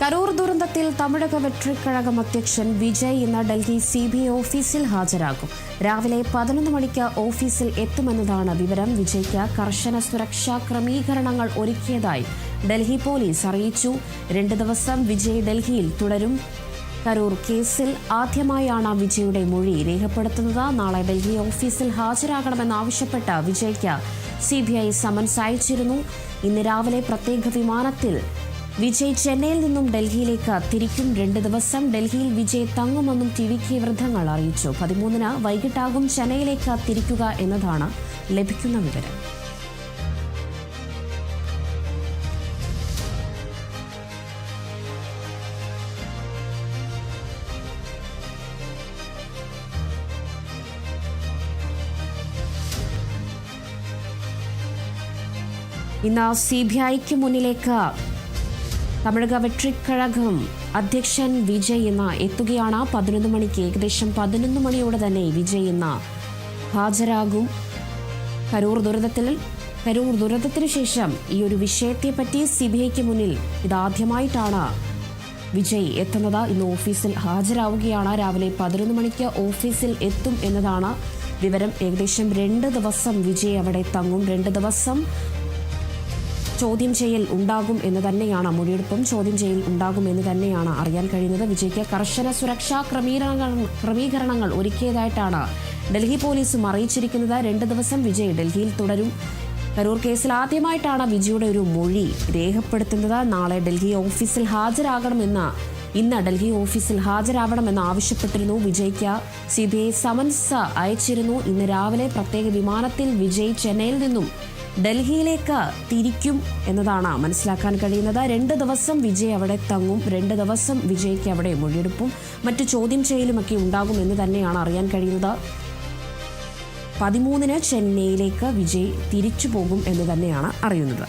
കരൂർ ദുരന്തത്തിൽ തമിഴക വെട്രിക്കഴകം അധ്യക്ഷൻ വിജയ് ഇന്ന് ഡൽഹി CBI ഓഫീസിൽ ഹാജരാകും. രാവിലെ 11 മണിക്ക് ഓഫീസിൽ എത്തുമെന്നതാണ് വിവരം. വിജയ്ക്ക് കർശന സുരക്ഷാ ക്രമീകരണങ്ങൾ ഒരുക്കിയതായി ഡൽഹി പോലീസ് അറിയിച്ചു. 2 ദിവസം വിജയ് ഡൽഹിയിൽ തുടരും. കരൂർ കേസിൽ ആദ്യമായാണ് വിജയുടെ മൊഴി രേഖപ്പെടുത്തുന്നത്. നാളെ ഡൽഹി ഓഫീസിൽ ഹാജരാകണമെന്നാവശ്യപ്പെട്ട് വിജയ്ക്ക് CBI സമൻസ് അയച്ചിരുന്നു. ഇന്ന് രാവിലെ പ്രത്യേക വിമാനത്തിൽ വിജയ് ചെന്നൈയിൽ നിന്നും ഡൽഹിയിലേക്ക് തിരിക്കും. 2 ദിവസം ഡൽഹിയിൽ വിജയ് തങ്ങുമെന്നും TVK വൃത്തങ്ങൾ അറിയിച്ചു. 13-ന് വൈകിട്ടാകും ചെന്നൈയിലേക്ക് തിരിക്കുക എന്നതാണ് ലഭിക്കുന്ന വിവരം. ഇന്ന് CBIക്ക് മുന്നിലേക്ക് തമിഴക വെട്രിക്കഴകം അധ്യക്ഷൻ വിജയ് ഇന്ന് എത്തുകയാണ്. 11 മണിക്ക് ഏകദേശം 11 മണിയോടെ തന്നെ വിജയ് ഇന്ന് ഹാജരാകും. കരൂർ ദുരന്തത്തിന് ശേഷം ഈ ഒരു വിഷയത്തെപ്പറ്റി CBIക്ക് മുന്നിൽ ഇതാദ്യമായിട്ടാണ് വിജയ് എത്തുന്നത്. ഇന്ന് ഓഫീസിൽ ഹാജരാവുകയാണ്. രാവിലെ 11 മണിക്ക് ഓഫീസിൽ എത്തും എന്നതാണ് വിവരം. ഏകദേശം 2 ദിവസം വിജയ് അവിടെ തങ്ങും. 2 ദിവസം ചോദ്യം ചെയ്യൽ ഉണ്ടാകും എന്ന് തന്നെയാണ്, മൊഴിയെടുപ്പും ചോദ്യം ചെയ്യൽ ഉണ്ടാകും എന്ന് തന്നെയാണ് അറിയാൻ കഴിയുന്നത്. വിജയ്ക്ക് കർശന സുരക്ഷാ ക്രമീകരണങ്ങൾ ഒരുക്കിയതായിട്ടാണ് ഡൽഹി പോലീസും അറിയിച്ചിരിക്കുന്നത്. 2 ദിവസം വിജയ് ഡൽഹിയിൽ തുടരും. കരൂർ കേസിൽ ആദ്യമായിട്ടാണ് വിജയുടെ ഒരു മൊഴി രേഖപ്പെടുത്തുന്നത്. നാളെ ഡൽഹി ഓഫീസിൽ ഇന്ന് ഡൽഹി ഓഫീസിൽ ഹാജരാവണമെന്ന് ആവശ്യപ്പെട്ടിരുന്നു. വിജയ്ക്ക് CBI സമൻസ് അയച്ചിരുന്നു. ഇന്ന് രാവിലെ പ്രത്യേക വിമാനത്തിൽ വിജയ് ചെന്നൈയിൽ നിന്നും ഡൽഹിയിലേക്ക് തിരിക്കും എന്നതാണ് മനസ്സിലാക്കാൻ കഴിയുന്നത്. 2 ദിവസം വിജയ് അവിടെ തങ്ങും. 2 ദിവസം വിജയ്ക്ക് അവിടെ മൊഴിയെടുപ്പും മറ്റു ചോദ്യം ചെയ്യലുമൊക്കെ ഉണ്ടാകും എന്ന് തന്നെയാണ് അറിയാൻ കഴിയുന്നത്. 13-ന് ചെന്നൈയിലേക്ക് വിജയ് തിരിച്ചു പോകും എന്ന് തന്നെയാണ് അറിയുന്നത്.